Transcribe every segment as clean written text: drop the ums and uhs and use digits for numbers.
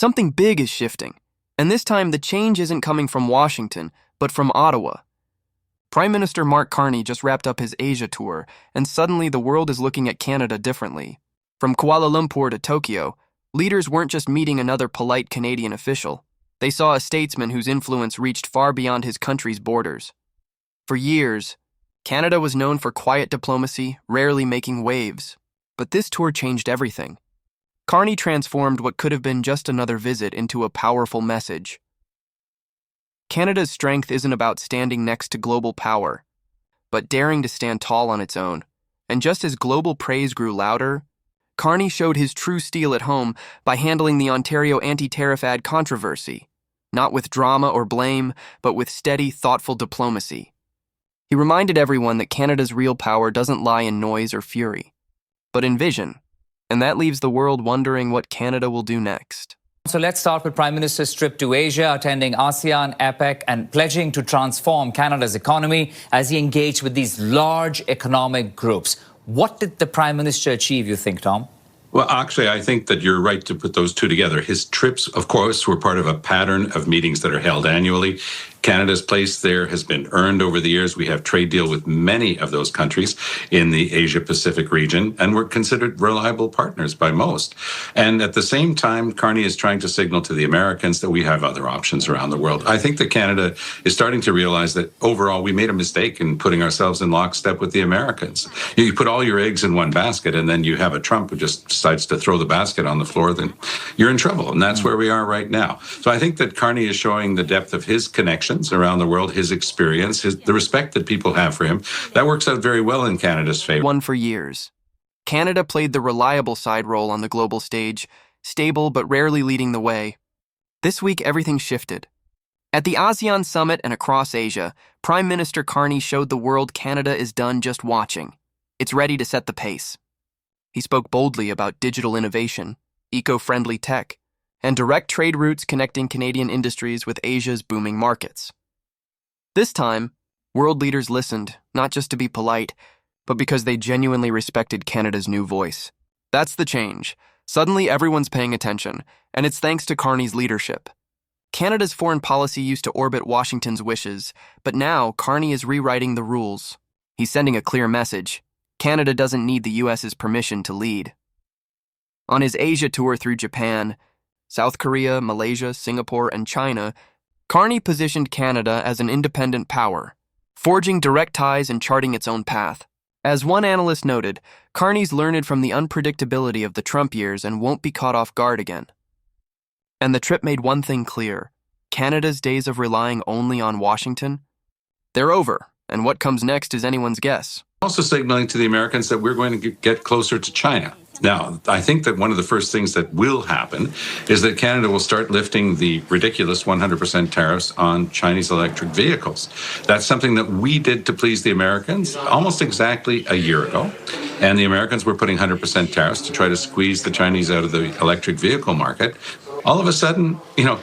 Something big is shifting, and this time the change isn't coming from Washington, but from Ottawa. Prime Minister Mark Carney just wrapped up his Asia tour, and suddenly the world is looking at Canada differently. From Kuala Lumpur to Tokyo, leaders weren't just meeting another polite Canadian official. They saw a statesman whose influence reached far beyond his country's borders. For years, Canada was known for quiet diplomacy, rarely making waves. But this tour changed everything. Carney transformed what could have been just another visit into a powerful message. Canada's strength isn't about standing next to global power, but daring to stand tall on its own. And just as global praise grew louder, Carney showed his true steel at home by handling the Ontario anti-tariff ad controversy, not with drama or blame, but with steady, thoughtful diplomacy. He reminded everyone that Canada's real power doesn't lie in noise or fury, but in vision, and that leaves the world wondering what Canada will do next. So let's start with Prime Minister's trip to Asia, attending ASEAN, APEC, and pledging to transform Canada's economy as he engaged with these large economic groups. What did the Prime Minister achieve, you think, Tom? Well, actually, I think that you're right to put those two together. His trips, of course, were part of a pattern of meetings that are held annually. Canada's place there has been earned over the years. We have trade deal with many of those countries in the Asia-Pacific region, and we're considered reliable partners by most. And at the same time, Carney is trying to signal to the Americans that we have other options around the world. I think that Canada is starting to realize that overall we made a mistake in putting ourselves in lockstep with the Americans. You put all your eggs in one basket, and then you have a Trump who just decides to throw the basket on the floor, then you're in trouble. And that's where we are right now. So I think that Carney is showing the depth of his connection around the world, his experience, the respect that people have for him. That works out very well in Canada's favor. Won for years. Canada played the reliable side role on the global stage, stable but rarely leading the way. This week, everything shifted. At the ASEAN summit and across Asia, Prime Minister Carney showed the world Canada is done just watching. It's ready to set the pace. He spoke boldly about digital innovation, eco-friendly tech, and direct trade routes connecting Canadian industries with Asia's booming markets. This time, world leaders listened, not just to be polite, but because they genuinely respected Canada's new voice. That's the change. Suddenly, everyone's paying attention, and it's thanks to Carney's leadership. Canada's foreign policy used to orbit Washington's wishes, but now Carney is rewriting the rules. He's sending a clear message. Canada doesn't need the U.S.'s permission to lead. On his Asia tour through Japan, South Korea, Malaysia, Singapore, and China, Carney positioned Canada as an independent power, forging direct ties and charting its own path. As one analyst noted, Carney's learned from the unpredictability of the Trump years and won't be caught off guard again. And the trip made one thing clear: Canada's days of relying only on Washington, they're over, and what comes next is anyone's guess. Also signaling to the Americans that we're going to get closer to China. Now, I think that one of the first things that will happen is that Canada will start lifting the ridiculous 100% tariffs on Chinese electric vehicles. That's something that we did to please the Americans almost exactly a year ago. And the Americans were putting 100% tariffs to try to squeeze the Chinese out of the electric vehicle market. All of a sudden,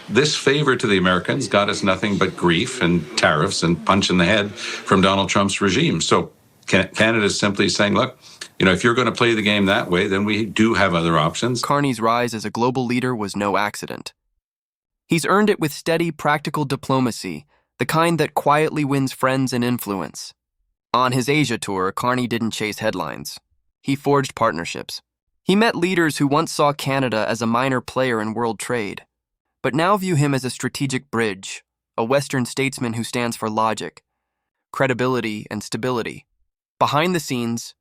this favor to the Americans got us nothing but grief and tariffs and punch in the head from Donald Trump's regime. So Canada is simply saying, look, if you're going to play the game that way, then we do have other options. Carney's rise as a global leader was no accident. He's earned it with steady, practical diplomacy, the kind that quietly wins friends and influence. On his Asia tour, Carney didn't chase headlines. He forged partnerships. He met leaders who once saw Canada as a minor player in world trade, but now view him as a strategic bridge, a Western statesman who stands for logic, credibility, and stability. Behind the scenes,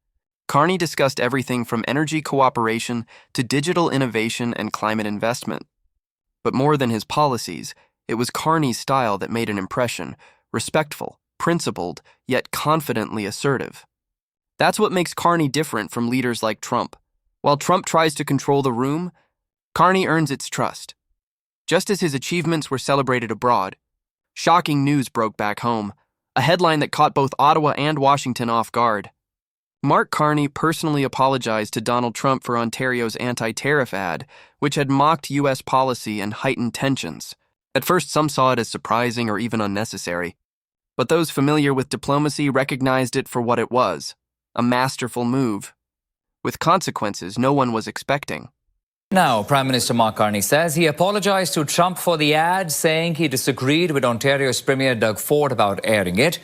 Carney discussed everything from energy cooperation to digital innovation and climate investment. But more than his policies, it was Carney's style that made an impression: respectful, principled, yet confidently assertive. That's what makes Carney different from leaders like Trump. While Trump tries to control the room, Carney earns its trust. Just as his achievements were celebrated abroad, shocking news broke back home, a headline that caught both Ottawa and Washington off guard. Mark Carney personally apologized to Donald Trump for Ontario's anti-tariff ad, which had mocked U.S. policy and heightened tensions. At first, some saw it as surprising or even unnecessary, but those familiar with diplomacy recognized it for what it was: a masterful move, with consequences no one was expecting. Now, Prime Minister Mark Carney says he apologized to Trump for the ad, saying he disagreed with Ontario's Premier Doug Ford about airing it.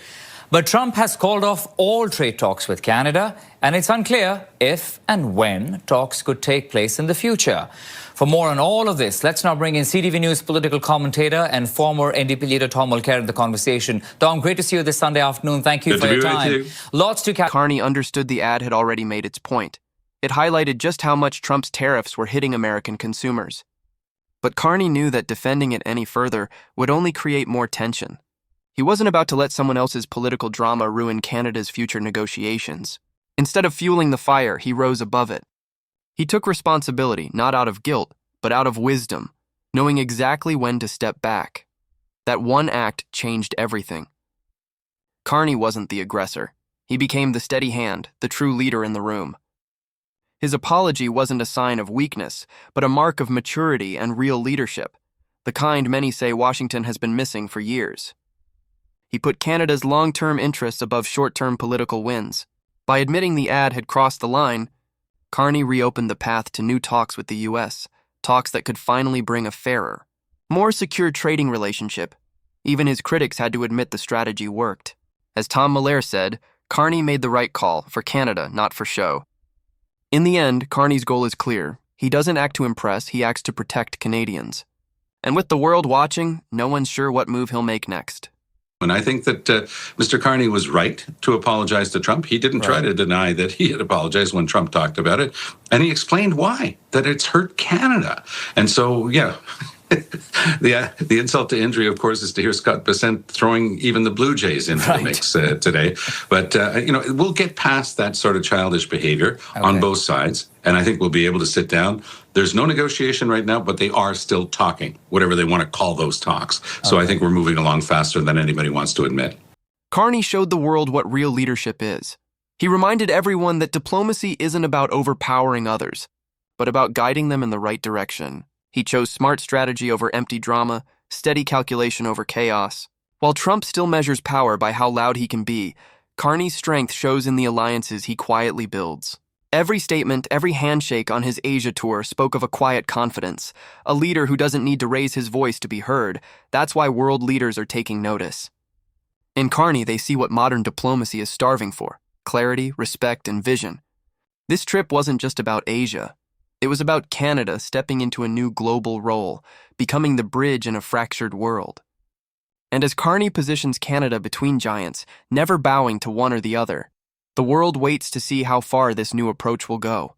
But Trump has called off all trade talks with Canada, and it's unclear if and when talks could take place in the future. For more on all of this, let's now bring in CTV News political commentator and former NDP leader Tom Mulcair in the conversation. Tom, great to see you this Sunday afternoon. Thank you for your time. Lots to Carney understood the ad had already made its point. It highlighted just how much Trump's tariffs were hitting American consumers. But Carney knew that defending it any further would only create more tension. He wasn't about to let someone else's political drama ruin Canada's future negotiations. Instead of fueling the fire, he rose above it. He took responsibility, not out of guilt, but out of wisdom, knowing exactly when to step back. That one act changed everything. Carney wasn't the aggressor. He became the steady hand, the true leader in the room. His apology wasn't a sign of weakness, but a mark of maturity and real leadership, the kind many say Washington has been missing for years. He put Canada's long-term interests above short-term political wins. By admitting the ad had crossed the line, Carney reopened the path to new talks with the U.S., talks that could finally bring a fairer, more secure trading relationship. Even his critics had to admit the strategy worked. As Tom Mulcair said, Carney made the right call for Canada, not for show. In the end, Carney's goal is clear. He doesn't act to impress, he acts to protect Canadians. And with the world watching, no one's sure what move he'll make next. And I think that Mr. Carney was right to apologize to Trump. He didn't try to deny that he had apologized when Trump talked about it. And he explained why, that it's hurt Canada. And so, yeah, the insult to injury, of course, is to hear Scott Bessent throwing even the Blue Jays into the mix today. But, we'll get past that sort of childish behavior on both sides. And I think we'll be able to sit down. There's no negotiation right now, but they are still talking, whatever they want to call those talks. So I think we're moving along faster than anybody wants to admit. Carney showed the world what real leadership is. He reminded everyone that diplomacy isn't about overpowering others, but about guiding them in the right direction. He chose smart strategy over empty drama, steady calculation over chaos. While Trump still measures power by how loud he can be, Carney's strength shows in the alliances he quietly builds. Every statement, every handshake on his Asia tour spoke of a quiet confidence, a leader who doesn't need to raise his voice to be heard. That's why world leaders are taking notice. In Carney, they see what modern diplomacy is starving for: clarity, respect, and vision. This trip wasn't just about Asia. It was about Canada stepping into a new global role, becoming the bridge in a fractured world. And as Carney positions Canada between giants, never bowing to one or the other, the world waits to see how far this new approach will go.